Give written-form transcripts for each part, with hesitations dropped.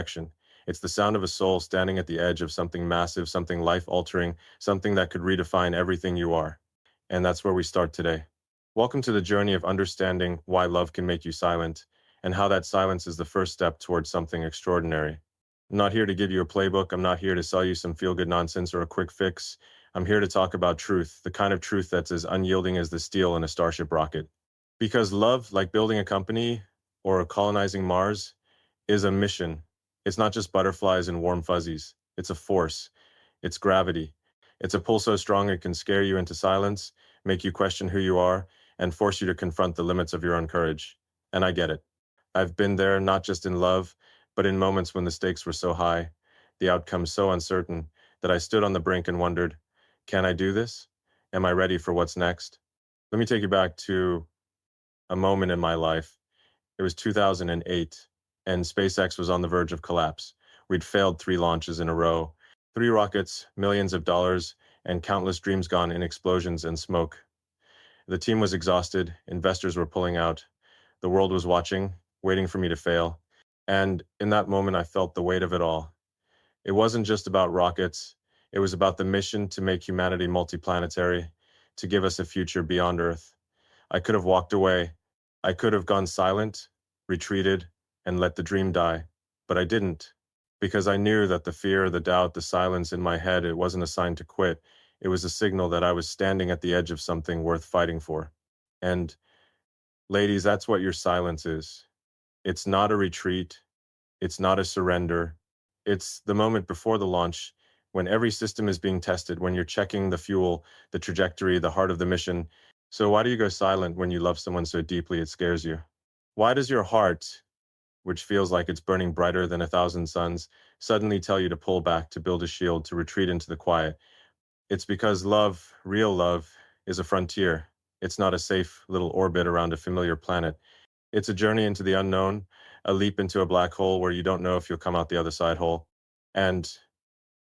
action. It's the sound of a soul standing at the edge of something massive, something life-altering, something that could redefine everything you are. And that's where we start today. Welcome to the journey of understanding why love can make you silent, and how that silence is the first step towards something extraordinary. I'm not here to give you a playbook. I'm not here to sell you some feel-good nonsense or a quick fix. I'm here to talk about truth, the kind of truth that's as unyielding as the steel in a starship rocket. Because love, like building a company or colonizing Mars, is a mission. It's not just butterflies and warm fuzzies. It's a force. It's gravity. It's a pull so strong it can scare you into silence, make you question who you are, and force you to confront the limits of your own courage. And I get it. I've been there, not just in love, but in moments when the stakes were so high, the outcome so uncertain, that I stood on the brink and wondered, can I do this? Am I ready for what's next? Let me take you back to a moment in my life. It was 2008, and SpaceX was on the verge of collapse. We'd failed 3 launches in a row, 3 rockets, millions of dollars, and countless dreams gone in explosions and smoke. The team was exhausted, investors were pulling out, the world was watching, waiting for me to fail. And in that moment, I felt the weight of it all. It wasn't just about rockets, it was about the mission to make humanity multiplanetary, to give us a future beyond Earth. I could have walked away. I could have gone silent, retreated, and let the dream die. But I didn't, because I knew that the fear, the doubt, the silence in my head, it wasn't a sign to quit. It was a signal that I was standing at the edge of something worth fighting for. And ladies, that's what your silence is. It's not a retreat. It's not a surrender. It's the moment before the launch, when every system is being tested, when you're checking the fuel, the trajectory, the heart of the mission. So why do you go silent when you love someone so deeply it scares you? Why does your heart, which feels like it's burning brighter than 1,000 suns, suddenly tell you to pull back, to build a shield, to retreat into the quiet? It's because love, real love, is a frontier. It's not a safe little orbit around a familiar planet. It's a journey into the unknown, a leap into a black hole where you don't know if you'll come out the other side whole. And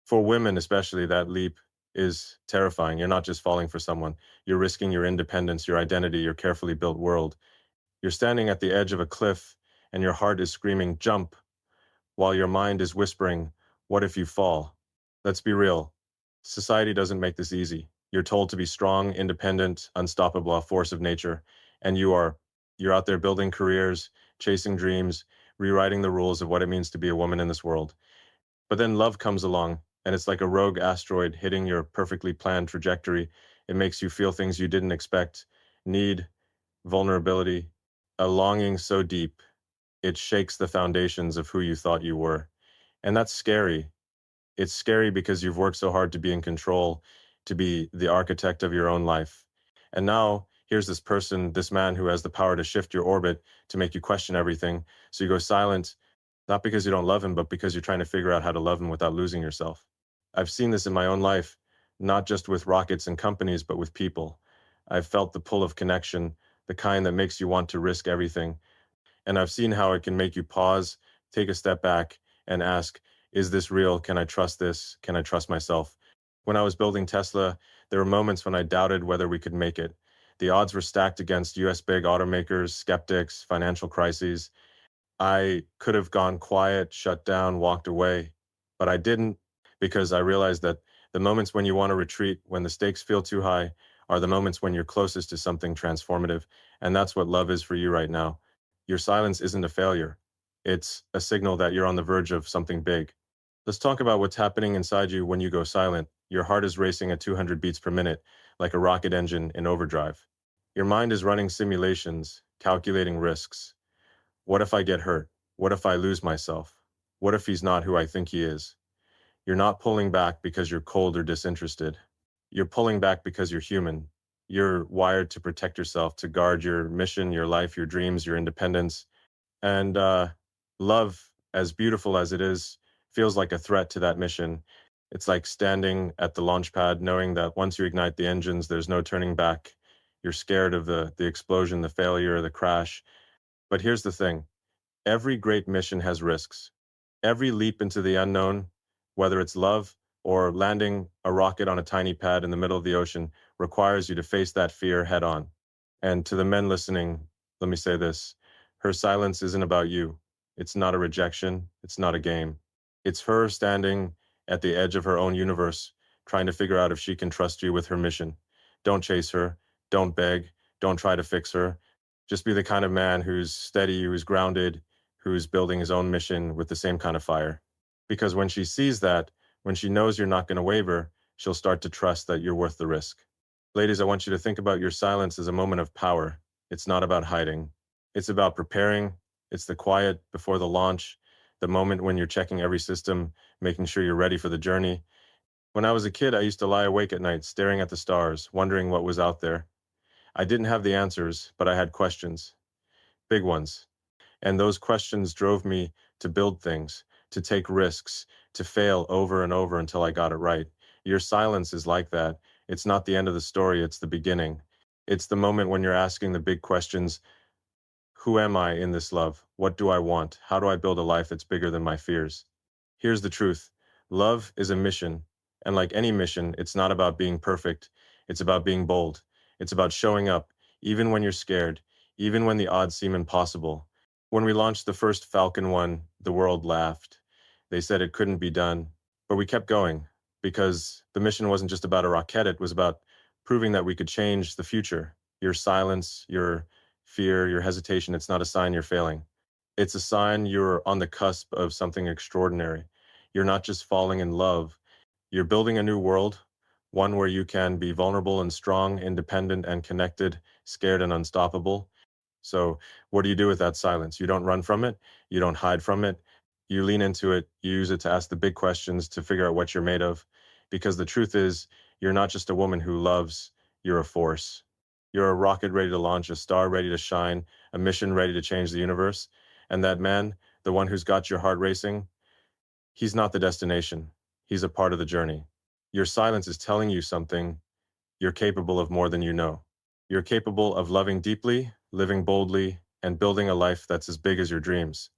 for women especially, that leap is terrifying. You're not just falling for someone. You're risking your independence, your identity, your carefully built world. You're standing at the edge of a cliff, and your heart is screaming, jump, while your mind is whispering, what if you fall? Let's be real. Society doesn't make this easy. You're told to be strong, independent, unstoppable, a force of nature, and you're out there building careers, chasing dreams, rewriting the rules of what it means to be a woman in this world. But then love comes along, and it's like a rogue asteroid hitting your perfectly planned trajectory. It makes you feel things you didn't expect, need, vulnerability, a longing so deep, it shakes the foundations of who you thought you were. And that's scary. It's scary because you've worked so hard to be in control, to be the architect of your own life. And now, here's this person, this man who has the power to shift your orbit, to make you question everything. So you go silent, not because you don't love him, but because you're trying to figure out how to love him without losing yourself. I've seen this in my own life, not just with rockets and companies, but with people. I've felt the pull of connection, the kind that makes you want to risk everything. And I've seen how it can make you pause, take a step back, and ask, is this real? Can I trust this? Can I trust myself? When I was building Tesla, there were moments when I doubted whether we could make it. The odds were stacked against US big automakers, skeptics, financial crises. I could have gone quiet, shut down, walked away, but I didn't, because I realized that the moments when you want to retreat, when the stakes feel too high, are the moments when you're closest to something transformative. And that's what love is for you right now. Your silence isn't a failure. It's a signal that you're on the verge of something big. Let's talk about what's happening inside you when you go silent. Your heart is racing at 200 beats per minute, like a rocket engine in overdrive. Your mind is running simulations, calculating risks. What if I get hurt? What if I lose myself? What if he's not who I think he is? You're not pulling back because you're cold or disinterested. You're pulling back because you're human. You're wired to protect yourself, to guard your mission, your life, your dreams, your independence. And love, as beautiful as it is, feels like a threat to that mission. It's like standing at the launch pad, knowing that once you ignite the engines, there's no turning back. You're scared of the explosion, the failure, the crash. But here's the thing. Every great mission has risks. Every leap into the unknown, whether it's love or landing a rocket on a tiny pad in the middle of the ocean, requires you to face that fear head on. And to the men listening, let me say this. Her silence isn't about you. It's not a rejection. It's not a game. It's her standing at the edge of her own universe, trying to figure out if she can trust you with her mission. Don't chase her. Don't beg. Don't try to fix her. Just be the kind of man who's steady, who's grounded, who's building his own mission with the same kind of fire. Because when she sees that, when she knows you're not going to waver, she'll start to trust that you're worth the risk. Ladies, I want you to think about your silence as a moment of power. It's not about hiding. It's about preparing. It's the quiet before the launch, the moment when you're checking every system, making sure you're ready for the journey. When I was a kid, I used to lie awake at night, staring at the stars, wondering what was out there. I didn't have the answers, but I had questions, big ones. And those questions drove me to build things, to take risks, to fail over and over until I got it right. Your silence is like that. It's not the end of the story, it's the beginning. It's the moment when you're asking the big questions. Who am I in this love? What do I want? How do I build a life that's bigger than my fears? Here's the truth. Love is a mission. And like any mission, it's not about being perfect. It's about being bold. It's about showing up, even when you're scared, even when the odds seem impossible. When we launched the first Falcon 1, the world laughed. They said it couldn't be done. But we kept going because the mission wasn't just about a rocket, it was about proving that we could change the future. Your silence, your fear, your hesitation, it's not a sign you're failing. It's a sign you're on the cusp of something extraordinary. You're not just falling in love, you're building a new world, one where you can be vulnerable and strong, independent and connected, scared and unstoppable. So, what do you do with that silence? You don't run from it, you don't hide from it. You lean into it, you use it to ask the big questions, to figure out what you're made of. Because the truth is, you're not just a woman who loves, you're a force. You're a rocket ready to launch, a star ready to shine, a mission ready to change the universe. And that man, the one who's got your heart racing, he's not the destination. He's a part of the journey. Your silence is telling you something. You're capable of more than you know. You're capable of loving deeply, living boldly, and building a life that's as big as your dreams.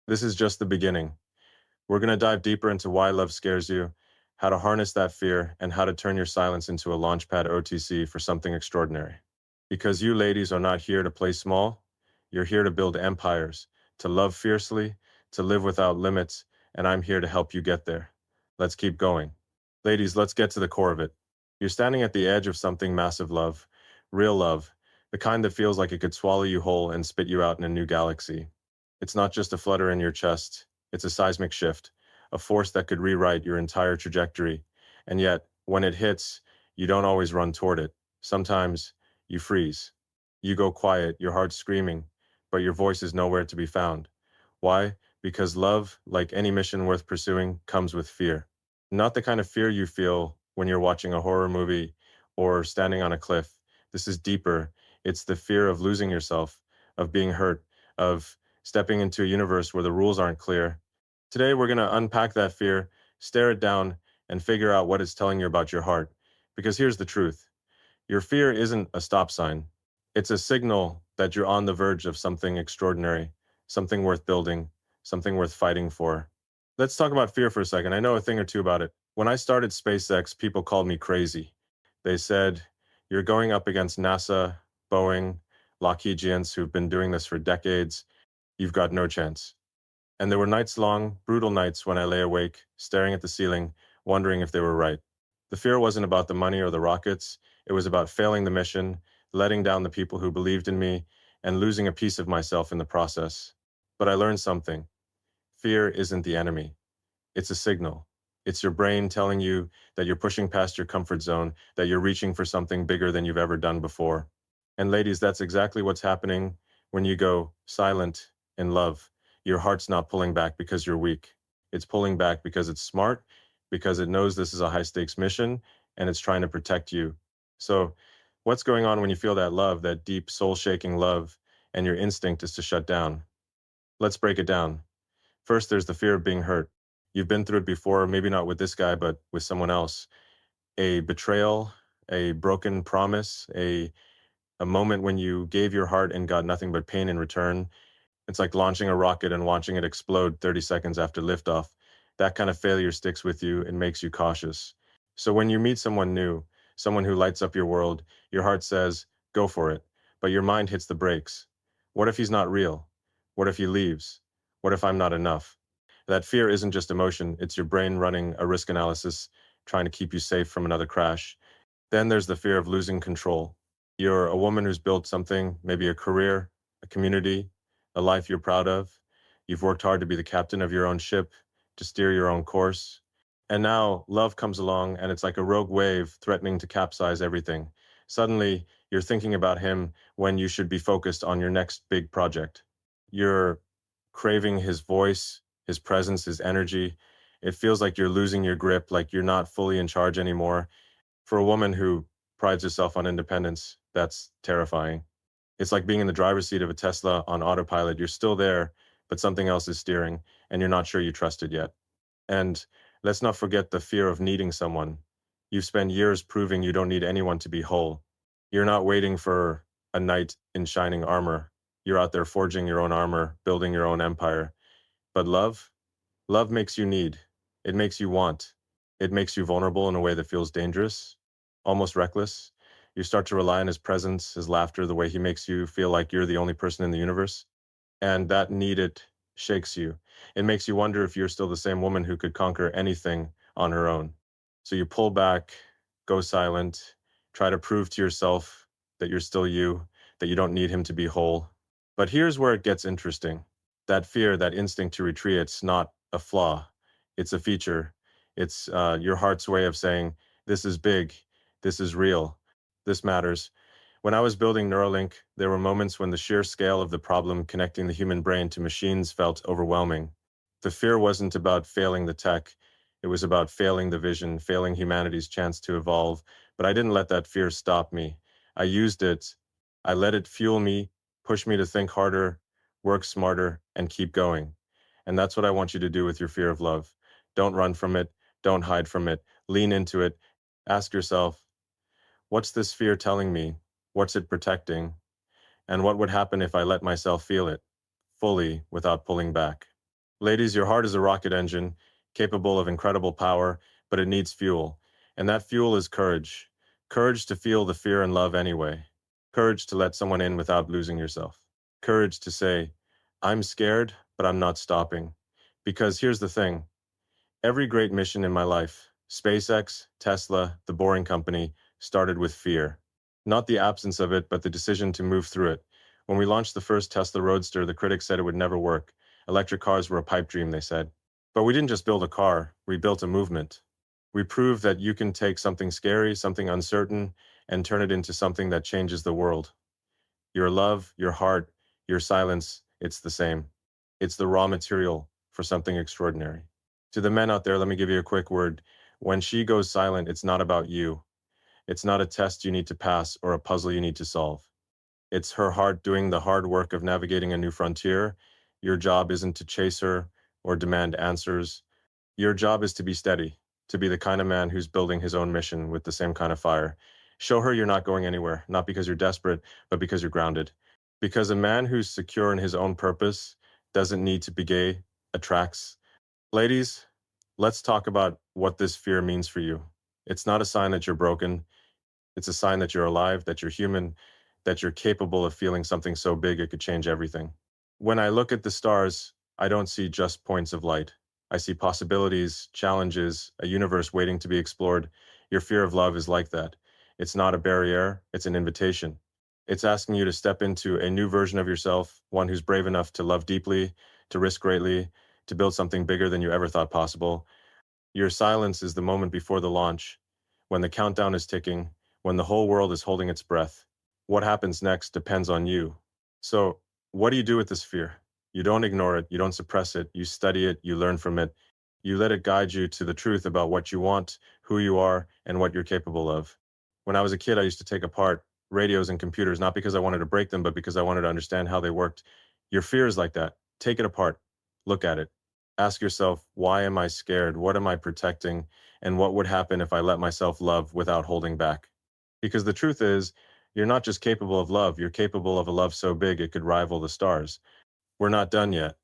This is just the beginning. We're going to dive deeper into why love scares you, how to harness that fear, and how to turn your silence into a launchpad OTC for something extraordinary. Because you ladies are not here to play small, you're here to build empires, to love fiercely, to live without limits, and I'm here to help you get there. Let's keep going. Ladies, let's get to the core of it. You're standing at the edge of something massive love, real love, the kind that feels like it could swallow you whole and spit you out in a new galaxy. It's not just a flutter in your chest, it's a seismic shift, a force that could rewrite your entire trajectory. And yet, when it hits, you don't always run toward it. Sometimes, you freeze. You go quiet, your heart screaming, but your voice is nowhere to be found. Why? Because love, like any mission worth pursuing, comes with fear. Not the kind of fear you feel when you're watching a horror movie or standing on a cliff. This is deeper. It's the fear of losing yourself, of being hurt, of stepping into a universe where the rules aren't clear. Today, we're going to unpack that fear, stare it down, and figure out what it's telling you about your heart. Because here's the truth. Your fear isn't a stop sign. It's a signal that you're on the verge of something extraordinary, something worth building, something worth fighting for. Let's talk about fear for a second. I know a thing or two about it. When I started SpaceX, people called me crazy. They said, you're going up against NASA, Boeing, Lockheedians who've been doing this for decades. You've got no chance. And there were nights long, brutal nights when I lay awake, staring at the ceiling, wondering if they were right. The fear wasn't about the money or the rockets. It was about failing the mission, letting down the people who believed in me, and losing a piece of myself in the process. But I learned something. Fear isn't the enemy. It's a signal. It's your brain telling you that you're pushing past your comfort zone, that you're reaching for something bigger than you've ever done before. And ladies, that's exactly what's happening when you go silent in love. Your heart's not pulling back because you're weak. It's pulling back because it's smart, because it knows this is a high stakes mission, and it's trying to protect you. So, what's going on when you feel that love, that deep, soul shaking love, and your instinct is to shut down? Let's break it down. First, there's the fear of being hurt. You've been through it before, maybe not with this guy, but with someone else. A betrayal, a broken promise, a moment when you gave your heart and got nothing but pain in return. It's like launching a rocket and watching it explode 30 seconds after liftoff. That kind of failure sticks with you and makes you cautious. So when you meet someone new, someone who lights up your world, your heart says, go for it. But your mind hits the brakes. What if he's not real? What if he leaves? What if I'm not enough? That fear isn't just emotion, it's your brain running a risk analysis, trying to keep you safe from another crash. Then there's the fear of losing control. You're a woman who's built something, maybe a career, a community, a life you're proud of. You've worked hard to be the captain of your own ship, to steer your own course. And now love comes along and it's like a rogue wave threatening to capsize everything. Suddenly, you're thinking about him when you should be focused on your next big project. You're craving his voice, his presence, his energy. It feels like you're losing your grip, like you're not fully in charge anymore. For a woman who prides herself on independence, that's terrifying. It's like being in the driver's seat of a Tesla on autopilot. You're still there, but something else is steering, and you're not sure you trust it yet. And let's not forget the fear of needing someone. You've spent years proving you don't need anyone to be whole. You're not waiting for a knight in shining armor. You're out there forging your own armor, building your own empire. But love makes you need. It makes you want. It makes you vulnerable in a way that feels dangerous, almost reckless. You start to rely on his presence, his laughter, the way he makes you feel like you're the only person in the universe. And that need it shakes you. It makes you wonder if you're still the same woman who could conquer anything on her own. So you pull back, go silent, try to prove to yourself that you're still you, that you don't need him to be whole. But here's where it gets interesting. That fear, that instinct to retreat, it's not a flaw. It's a feature. It's your heart's way of saying, this is big, this is real, this matters. When I was building Neuralink, there were moments when the sheer scale of the problem connecting the human brain to machines felt overwhelming. The fear wasn't about failing the tech, it was about failing the vision, failing humanity's chance to evolve. But I didn't let that fear stop me. I used it. I let it fuel me, push me to think harder, work smarter, and keep going. And that's what I want you to do with your fear of love. Don't run from it. Don't hide from it. Lean into it. Ask yourself, what's this fear telling me? What's it protecting? And what would happen if I let myself feel it fully without pulling back? Ladies, your heart is a rocket engine capable of incredible power, but it needs fuel. And that fuel is courage. Courage to feel the fear and love anyway. Courage to let someone in without losing yourself. Courage to say, I'm scared, but I'm not stopping. Because here's the thing. Every great mission in my life, SpaceX, Tesla, the Boring Company, started with fear. Not the absence of it, but the decision to move through it. When we launched the first Tesla Roadster, the critics said it would never work. Electric cars were a pipe dream, they said. But we didn't just build a car, we built a movement. We proved that you can take something scary, something uncertain, and turn it into something that changes the world. Your love, your heart, your silence, it's the same. It's the raw material for something extraordinary. To the men out there, let me give you a quick word. When she goes silent, it's not about you. It's not a test you need to pass or a puzzle you need to solve. It's her heart doing the hard work of navigating a new frontier. Your job isn't to chase her or demand answers. Your job is to be steady, to be the kind of man who's building his own mission with the same kind of fire. Show her you're not going anywhere, not because you're desperate, but because you're grounded. Because a man who's secure in his own purpose doesn't need to be gay, attracts. Ladies, let's talk about what this fear means for you. It's not a sign that you're broken. It's a sign that you're alive, that you're human, that you're capable of feeling something so big it could change everything. When I look at the stars, I don't see just points of light. I see possibilities, challenges, a universe waiting to be explored. Your fear of love is like that. It's not a barrier, it's an invitation. It's asking you to step into a new version of yourself, one who's brave enough to love deeply, to risk greatly, to build something bigger than you ever thought possible. Your silence is the moment before the launch, when the countdown is ticking, when the whole world is holding its breath. What happens next depends on you. So, what do you do with this fear? You don't ignore it, you don't suppress it, you study it, you learn from it. You let it guide you to the truth about what you want, who you are, and what you're capable of. When I was a kid, I used to take apart radios and computers, not because I wanted to break them, but because I wanted to understand how they worked. Your fear is like that. Take it apart, look at it. Ask yourself, why am I scared? What am I protecting? And what would happen if I let myself love without holding back? Because the truth is, you're not just capable of love, you're capable of a love so big it could rival the stars. We're not done yet.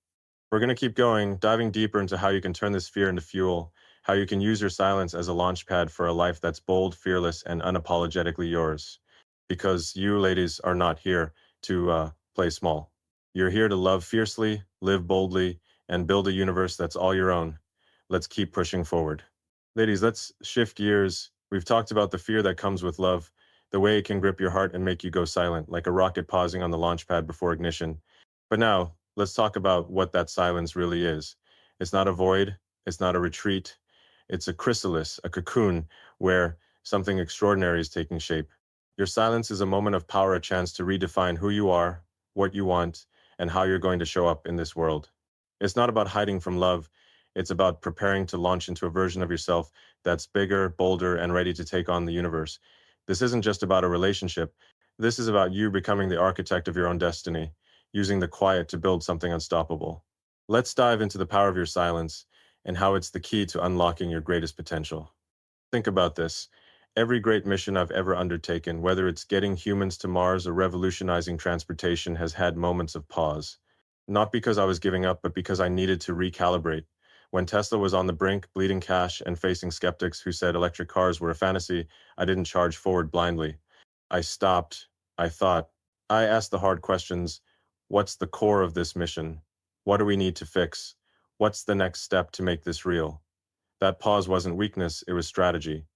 We're going to keep going, diving deeper into how you can turn this fear into fuel, how you can use your silence as a launch pad for a life that's bold, fearless, and unapologetically yours. Because you, ladies, are not here to play small. You're here to love fiercely, live boldly, and build a universe that's all your own. Let's keep pushing forward. Ladies, let's shift gears. We've talked about the fear that comes with love, the way it can grip your heart and make you go silent, like a rocket pausing on the launch pad before ignition. But now, let's talk about what that silence really is. It's not a void, it's not a retreat, it's a chrysalis, a cocoon, where something extraordinary is taking shape. Your silence is a moment of power, a chance to redefine who you are, what you want, and how you're going to show up in this world. It's not about hiding from love, it's about preparing to launch into a version of yourself that's bigger, bolder, and ready to take on the universe. This isn't just about a relationship. This is about you becoming the architect of your own destiny, using the quiet to build something unstoppable. Let's dive into the power of your silence and how it's the key to unlocking your greatest potential. Think about this. Every great mission I've ever undertaken, whether it's getting humans to Mars or revolutionizing transportation, has had moments of pause. Not because I was giving up, but because I needed to recalibrate. When Tesla was on the brink, bleeding cash, and facing skeptics who said electric cars were a fantasy, I didn't charge forward blindly. I stopped. I thought. I asked the hard questions. What's the core of this mission? What do we need to fix? What's the next step to make this real? That pause wasn't weakness, it was strategy.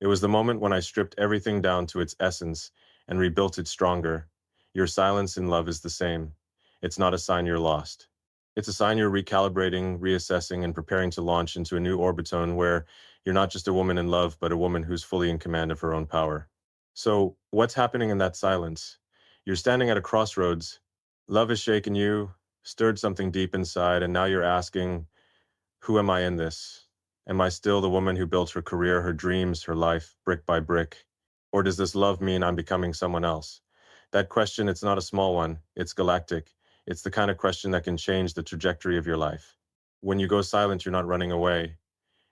It was the moment when I stripped everything down to its essence and rebuilt it stronger. Your silence in love is the same. It's not a sign you're lost. It's a sign you're recalibrating, reassessing, and preparing to launch into a new orbitone where you're not just a woman in love, but a woman who's fully in command of her own power. So, what's happening in that silence? You're standing at a crossroads. Love has shaken you, stirred something deep inside, and now you're asking, who am I in this? Am I still the woman who built her career, her dreams, her life, brick by brick? Or does this love mean I'm becoming someone else? That question, it's not a small one, it's galactic. It's the kind of question that can change the trajectory of your life. When you go silent, you're not running away.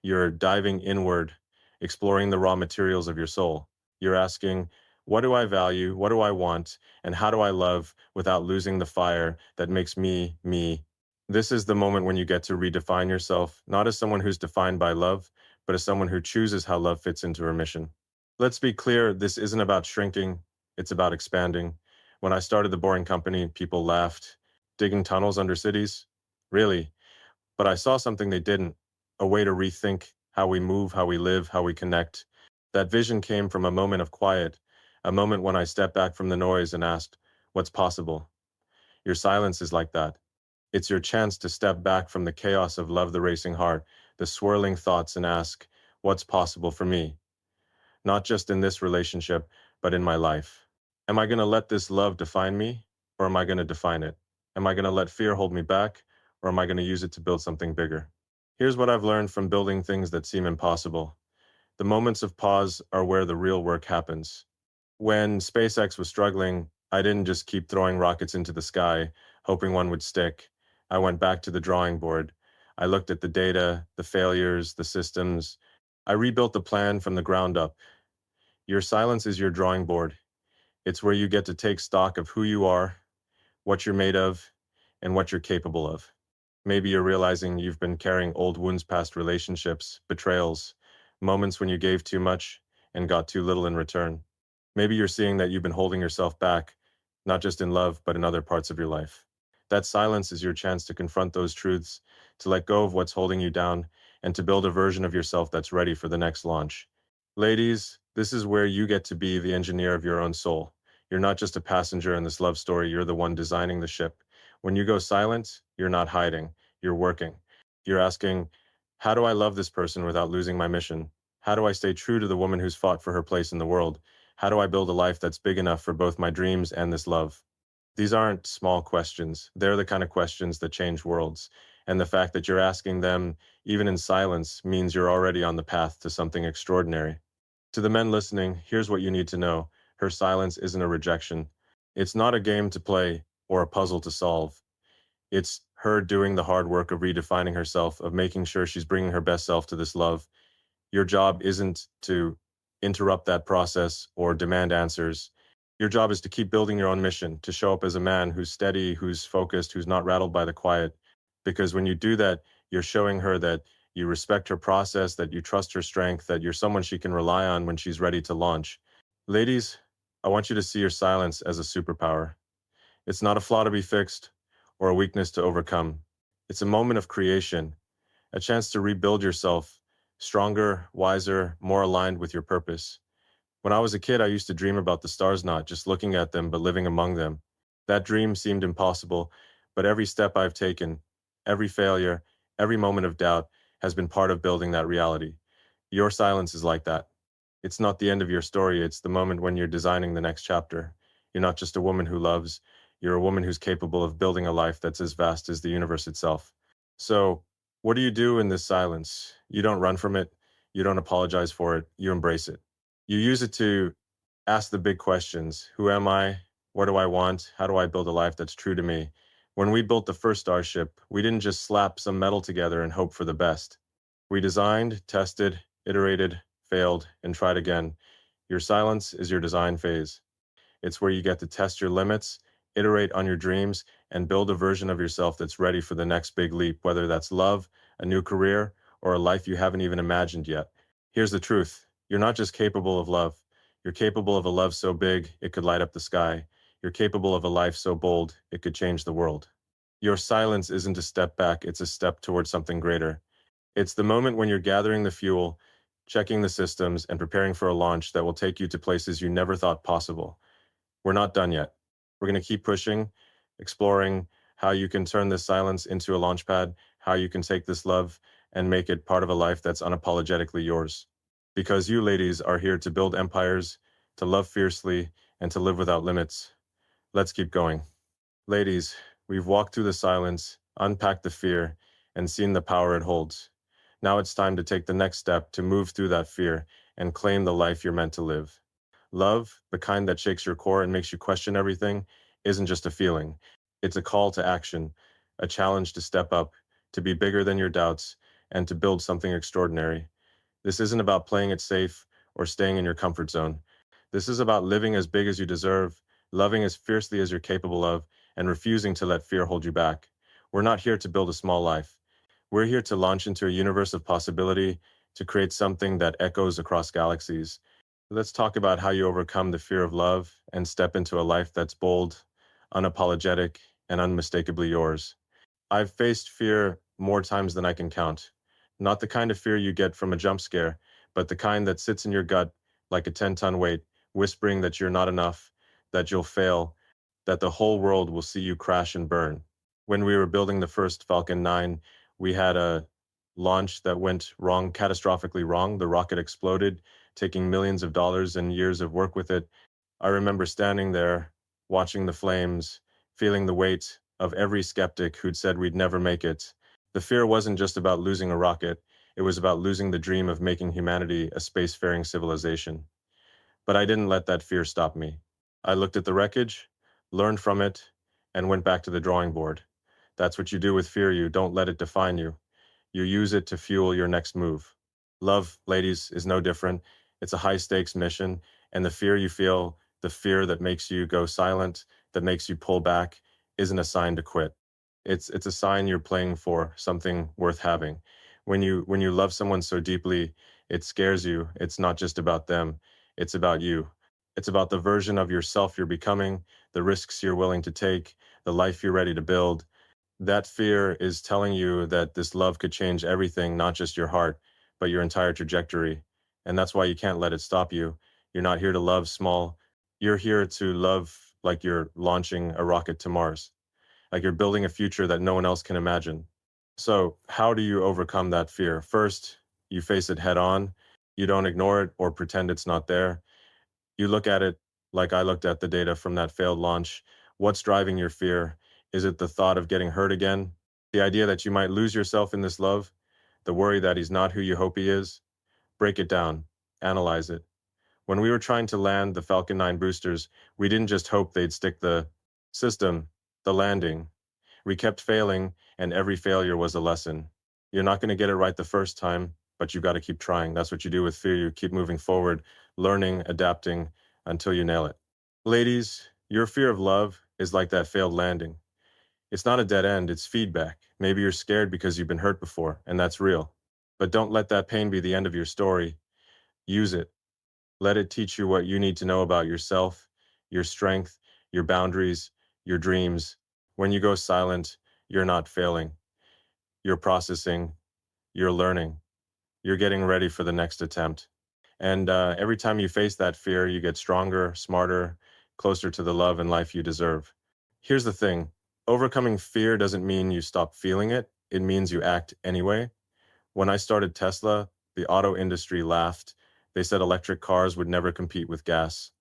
You're diving inward, exploring the raw materials of your soul. You're asking, what do I value? What do I want? And how do I love without losing the fire that makes me, me? This is the moment when you get to redefine yourself, not as someone who's defined by love, but as someone who chooses how love fits into her mission. Let's be clear, this isn't about shrinking, it's about expanding. When I started the Boring Company, people laughed. Digging tunnels under cities? Really? But I saw something they didn't, a way to rethink how we move, how we live, how we connect. That vision came from a moment of quiet, a moment when I stepped back from the noise and asked, what's possible? Your silence is like that. It's your chance to step back from the chaos of love, the racing heart, the swirling thoughts, and ask, what's possible for me? Not just in this relationship, but in my life. Am I going to let this love define me, or am I going to define it? Am I going to let fear hold me back, or am I going to use it to build something bigger? Here's what I've learned from building things that seem impossible. The moments of pause are where the real work happens. When SpaceX was struggling, I didn't just keep throwing rockets into the sky, hoping one would stick. I went back to the drawing board. I looked at the data, the failures, the systems. I rebuilt the plan from the ground up. Your silence is your drawing board. It's where you get to take stock of who you are, what you're made of, and what you're capable of. Maybe you're realizing you've been carrying old wounds past relationships, betrayals, moments when you gave too much and got too little in return. Maybe you're seeing that you've been holding yourself back, not just in love, but in other parts of your life. That silence is your chance to confront those truths, to let go of what's holding you down, and to build a version of yourself that's ready for the next launch. Ladies, this is where you get to be the engineer of your own soul. You're not just a passenger in this love story, you're the one designing the ship. When you go silent, you're not hiding, you're working. You're asking, how do I love this person without losing my mission? How do I stay true to the woman who's fought for her place in the world? How do I build a life that's big enough for both my dreams and this love? These aren't small questions. They're the kind of questions that change worlds. And the fact that you're asking them, even in silence, means you're already on the path to something extraordinary. To the men listening, here's what you need to know. Her silence isn't a rejection. It's not a game to play or a puzzle to solve. It's her doing the hard work of redefining herself, of making sure she's bringing her best self to this love. Your job isn't to interrupt that process or demand answers. Your job is to keep building your own mission, to show up as a man who's steady, who's focused, who's not rattled by the quiet. Because when you do that, you're showing her that you respect her process, that you trust her strength, that you're someone she can rely on when she's ready to launch. Ladies, I want you to see your silence as a superpower. It's not a flaw to be fixed or a weakness to overcome. It's a moment of creation, a chance to rebuild yourself, stronger, wiser, more aligned with your purpose. When I was a kid, I used to dream about the stars, not just looking at them, but living among them. That dream seemed impossible, but every step I've taken, every failure, every moment of doubt has been part of building that reality. Your silence is like that. It's not the end of your story, it's the moment when you're designing the next chapter. You're not just a woman who loves, you're a woman who's capable of building a life that's as vast as the universe itself. So, what do you do in this silence? You don't run from it, you don't apologize for it, you embrace it. You use it to ask the big questions. Who am I? What do I want? How do I build a life that's true to me? When we built the first starship, we didn't just slap some metal together and hope for the best. We designed, tested, iterated, failed, and tried again. Your silence is your design phase. It's where you get to test your limits, iterate on your dreams, and build a version of yourself that's ready for the next big leap, whether that's love, a new career, or a life you haven't even imagined yet. Here's the truth. You're not just capable of love. You're capable of a love so big it could light up the sky. You're capable of a life so bold it could change the world. Your silence isn't a step back, it's a step towards something greater. It's the moment when you're gathering the fuel, checking the systems, and preparing for a launch that will take you to places you never thought possible. We're not done yet. We're going to keep pushing, exploring how you can turn this silence into a launch pad, how you can take this love and make it part of a life that's unapologetically yours. Because you ladies are here to build empires, to love fiercely, and to live without limits. Let's keep going. Ladies, we've walked through the silence, unpacked the fear, and seen the power it holds. Now it's time to take the next step to move through that fear and claim the life you're meant to live. Love, the kind that shakes your core and makes you question everything, isn't just a feeling. It's a call to action, a challenge to step up, to be bigger than your doubts, and to build something extraordinary. This isn't about playing it safe or staying in your comfort zone. This is about living as big as you deserve, loving as fiercely as you're capable of, and refusing to let fear hold you back. We're not here to build a small life. We're here to launch into a universe of possibility, to create something that echoes across galaxies. Let's talk about how you overcome the fear of love and step into a life that's bold, unapologetic, and unmistakably yours. I've faced fear more times than I can count. Not the kind of fear you get from a jump scare, but the kind that sits in your gut like a 10-ton weight, whispering that you're not enough, that you'll fail, that the whole world will see you crash and burn. When we were building the first Falcon 9, we had a launch that went wrong, catastrophically wrong. The rocket exploded, taking millions of dollars and years of work with it. I remember standing there, watching the flames, feeling the weight of every skeptic who'd said we'd never make it. The fear wasn't just about losing a rocket, it was about losing the dream of making humanity a spacefaring civilization. But I didn't let that fear stop me. I looked at the wreckage, learned from it, and went back to the drawing board. That's what you do with fear. You don't let it define you. You use it to fuel your next move. Love, ladies, is no different. It's a high stakes mission, and the fear you feel, the fear that makes you go silent, that makes you pull back, isn't a sign to quit. It's a sign you're playing for something worth having. When you love someone so deeply, it scares you. It's not just about them, it's about you. It's about the version of yourself you're becoming, the risks you're willing to take, the life you're ready to build. That fear is telling you that this love could change everything, not just your heart, but your entire trajectory. And that's why you can't let it stop you. You're not here to love small. You're here to love like you're launching a rocket to Mars, like you're building a future that no one else can imagine. So, how do you overcome that fear? First, you face it head on. You don't ignore it or pretend it's not there. You look at it like I looked at the data from that failed launch. What's driving your fear? Is it the thought of getting hurt again? The idea that you might lose yourself in this love? The worry that he's not who you hope he is? Break it down. Analyze it. When we were trying to land the Falcon 9 boosters, we didn't just hope they'd stick the system, the landing. We kept failing, and every failure was a lesson. You're not going to get it right the first time, but you've got to keep trying. That's what you do with fear. You keep moving forward, learning, adapting until you nail it. Ladies, your fear of love is like that failed landing. It's not a dead end, it's feedback. Maybe you're scared because you've been hurt before, and that's real. But don't let that pain be the end of your story. Use it. Let it teach you what you need to know about yourself, your strength, your boundaries, your dreams. When you go silent, you're not failing. You're processing, you're learning, you're getting ready for the next attempt. And every time you face that fear, you get stronger, smarter, closer to the love and life you deserve. Here's the thing: overcoming fear doesn't mean you stop feeling it, it means you act anyway. When I started Tesla, the auto industry laughed. They said electric cars would never compete with gas.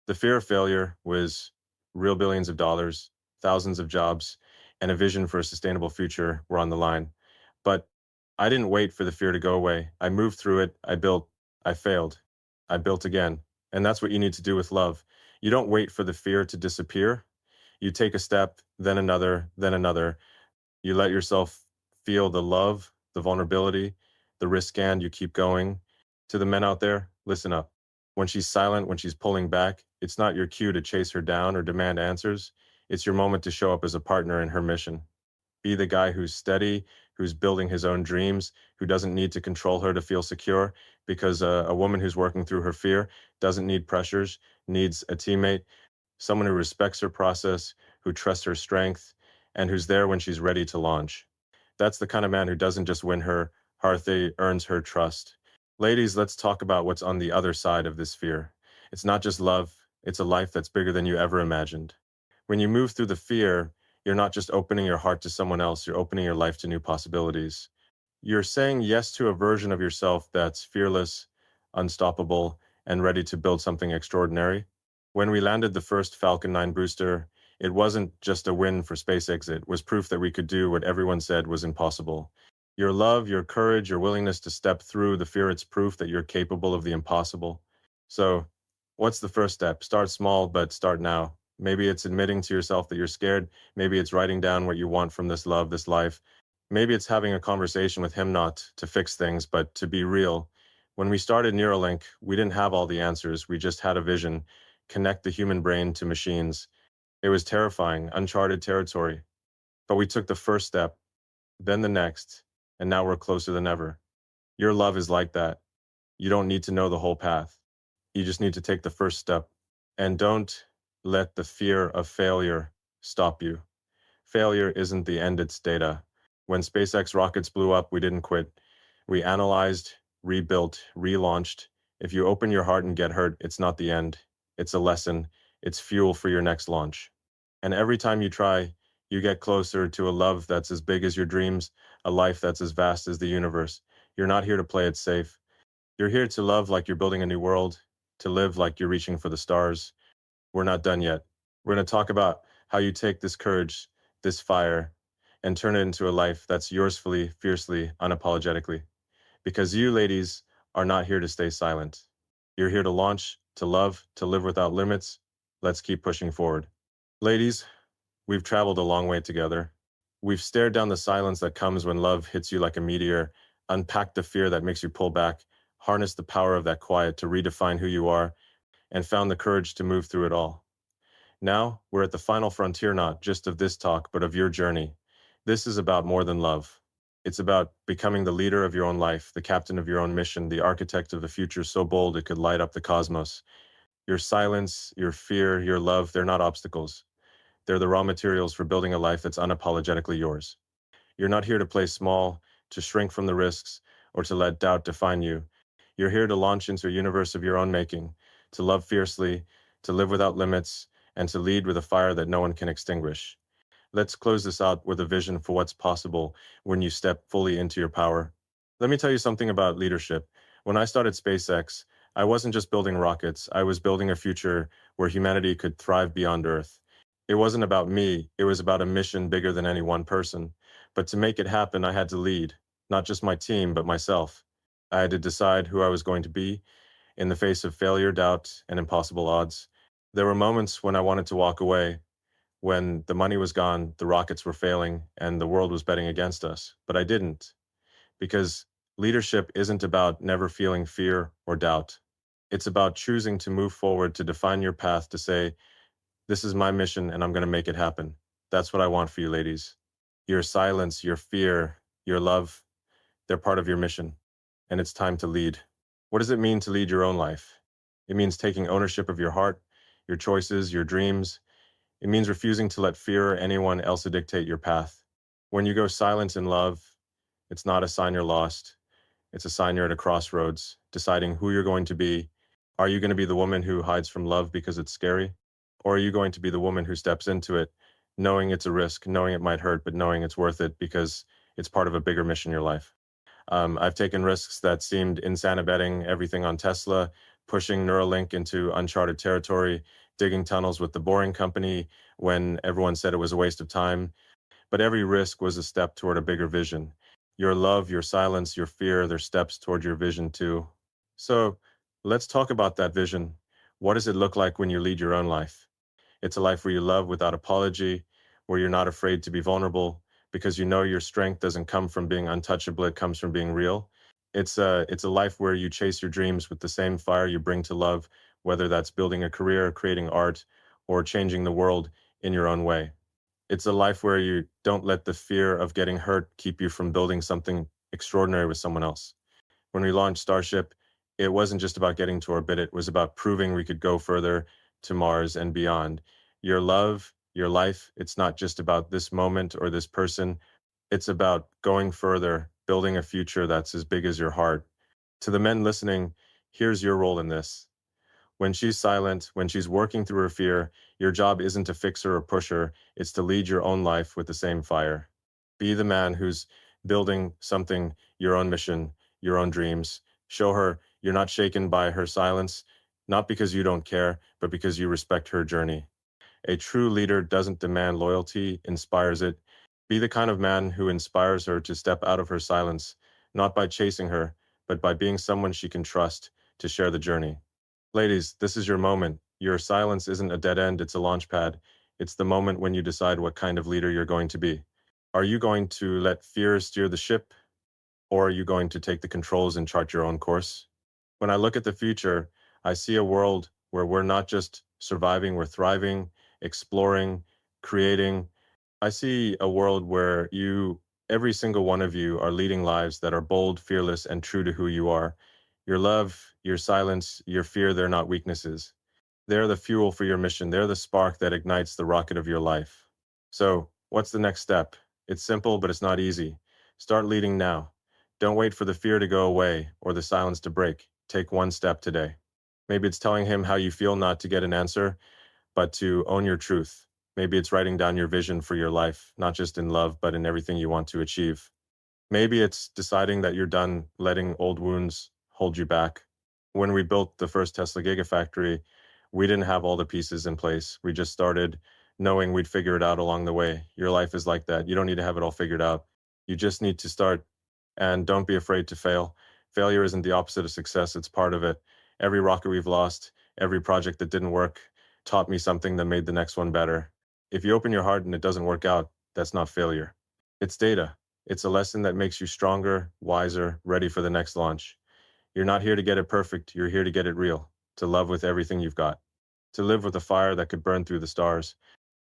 The fear of failure was real billions of dollars, thousands of jobs, and a vision for a sustainable future were on the line. But I didn't wait for the fear to go away. I moved through it. I built. I failed. I built again. And that's what you need to do with love. You don't wait for the fear to disappear. You take a step, then another, then another. You let yourself feel the love, the vulnerability, the risk, and you keep going. To the men out there, listen up. When she's silent, when she's pulling back, it's not your cue to chase her down or demand answers. It's your moment to show up as a partner in her mission. Be the guy who's steady, who's building his own dreams, who doesn't need to control her to feel secure, because a woman who's working through her fear doesn't need pressures, needs a teammate, someone who respects her process, who trusts her strength, and who's there when she's ready to launch. That's the kind of man who doesn't just win her heart, they earns her trust. Ladies, let's talk about what's on the other side of this fear. It's not just love, it's a life that's bigger than you ever imagined. When you move through the fear, you're not just opening your heart to someone else, you're opening your life to new possibilities. You're saying yes to a version of yourself that's fearless, unstoppable, and ready to build something extraordinary. When we landed the first Falcon 9 booster, it wasn't just a win for SpaceX, it was proof that we could do what everyone said was impossible. Your love, your courage, your willingness to step through the fear, it's proof that you're capable of the impossible. So, what's the first step? Start small, but start now. Maybe it's admitting to yourself that you're scared. Maybe it's writing down what you want from this love, this life. Maybe it's having a conversation with him, not to fix things, but to be real. When we started Neuralink, we didn't have all the answers. We just had a vision: connect the human brain to machines. It was terrifying, uncharted territory. But we took the first step, then the next, and now we're closer than ever. Your love is like that. You don't need to know the whole path. You just need to take the first step. And don't let the fear of failure stop you. Failure isn't the end, it's data. When SpaceX rockets blew up, we didn't quit. We analyzed, rebuilt, relaunched. If you open your heart and get hurt, it's not the end. It's a lesson. It's fuel for your next launch. And every time you try, you get closer to a love that's as big as your dreams, a life that's as vast as the universe. You're not here to play it safe. You're here to love like you're building a new world, to live like you're reaching for the stars. We're not done yet. We're going to talk about how you take this courage, this fire, and turn it into a life that's yours fully, fiercely, unapologetically. Because you, ladies, are not here to stay silent. You're here to launch, to love, to live without limits. Let's keep pushing forward. Ladies, we've traveled a long way together. We've stared down the silence that comes when love hits you like a meteor, unpacked the fear that makes you pull back, harnessed the power of that quiet to redefine who you are, and found the courage to move through it all. Now, we're at the final frontier, not just of this talk, but of your journey. This is about more than love. It's about becoming the leader of your own life, the captain of your own mission, the architect of a future so bold it could light up the cosmos. Your silence, your fear, your love, they're not obstacles. They're the raw materials for building a life that's unapologetically yours. You're not here to play small, to shrink from the risks, or to let doubt define you. You're here to launch into a universe of your own making, to love fiercely, to live without limits, and to lead with a fire that no one can extinguish. Let's close this out with a vision for what's possible when you step fully into your power. Let me tell you something about leadership. When I started SpaceX, I wasn't just building rockets, I was building a future where humanity could thrive beyond Earth. It wasn't about me, it was about a mission bigger than any one person. But to make it happen, I had to lead, not just my team, but myself. I had to decide who I was going to be in the face of failure, doubt, and impossible odds. There were moments when I wanted to walk away, when the money was gone, the rockets were failing, and the world was betting against us. But I didn't, because leadership isn't about never feeling fear or doubt. It's about choosing to move forward, to define your path, to say, this is my mission and I'm going to make it happen. That's what I want for you, ladies. Your silence, your fear, your love, they're part of your mission. And it's time to lead. What does it mean to lead your own life? It means taking ownership of your heart, your choices, your dreams. It means refusing to let fear or anyone else dictate your path. When you go silent in love, It's not a sign you're lost. It's a sign you're at a crossroads, deciding who you're going to be. Are you going to be the woman who hides from love because it's scary? Or are you going to be the woman who steps into it, knowing it's a risk, knowing it might hurt, but knowing it's worth it because it's part of a bigger mission in your life? I've taken risks that seemed insane, betting everything on Tesla, pushing Neuralink into uncharted territory, digging tunnels with the Boring Company when everyone said it was a waste of time. But every risk was a step toward a bigger vision. Your love, your silence, your fear, they're steps toward your vision too. So let's talk about that vision. What does it look like when you lead your own life? It's a life where you love without apology, where you're not afraid to be vulnerable because you know your strength doesn't come from being untouchable, it comes from being real. It's a life where you chase your dreams with the same fire you bring to love, whether that's building a career, creating art, or changing the world in your own way. It's a life where you don't let the fear of getting hurt keep you from building something extraordinary with someone else. When we launched Starship, it wasn't just about getting to orbit, it was about proving we could go further to Mars and beyond. Your love, your life, it's not just about this moment or this person. It's about going further, building a future that's as big as your heart. To the men listening, here's your role in this. When she's silent, when she's working through her fear, your job isn't to fix her or push her, it's to lead your own life with the same fire. Be the man who's building something, your own mission, your own dreams. Show her you're not shaken by her silence, not because you don't care, but because you respect her journey. A true leader doesn't demand loyalty, inspires it. Be the kind of man who inspires her to step out of her silence, not by chasing her, but by being someone she can trust to share the journey. Ladies, this is your moment. Your silence isn't a dead end, it's a launch pad. It's the moment when you decide what kind of leader you're going to be. Are you going to let fear steer the ship, or are you going to take the controls and chart your own course? When I look at the future, I see a world where we're not just surviving, we're thriving, exploring, creating. I see a world where every single one of you, are leading lives that are bold, fearless, and true to who you are. Your love, your silence, your fear, they're not weaknesses. They're the fuel for your mission. They're the spark that ignites the rocket of your life. So, what's the next step? It's simple, but it's not easy. Start leading now. Don't wait for the fear to go away or the silence to break. Take one step today. Maybe it's telling him how you feel, not to get an answer, but to own your truth. Maybe it's writing down your vision for your life, not just in love, but in everything you want to achieve. Maybe it's deciding that you're done letting old wounds hold you back. When we built the first Tesla Gigafactory, we didn't have all the pieces in place. We just started knowing we'd figure it out along the way. Your life is like that. You don't need to have it all figured out. You just need to start, and don't be afraid to fail. Failure isn't the opposite of success, it's part of it. Every rocket we've lost, every project that didn't work, taught me something that made the next one better. If you open your heart and it doesn't work out, that's not failure. It's data. It's a lesson that makes you stronger, wiser, ready for the next launch. You're not here to get it perfect, you're here to get it real, to love with everything you've got, to live with a fire that could burn through the stars.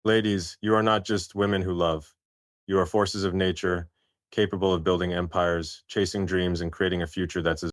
Ladies, you are not just women who love. You are forces of nature, capable of building empires, chasing dreams, and creating a future that's as